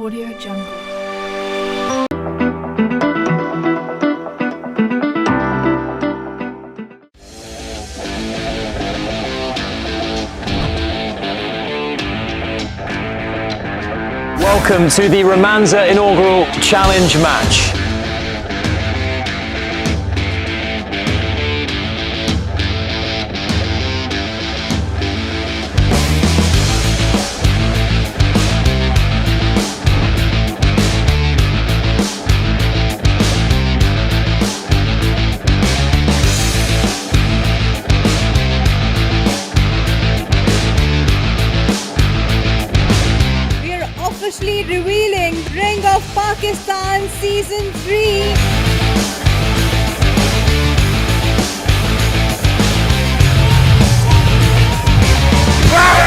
Audio Jungle. Welcome to the Romanza inaugural challenge match. Officially revealing Ring of Pakistan Season 3. Wow!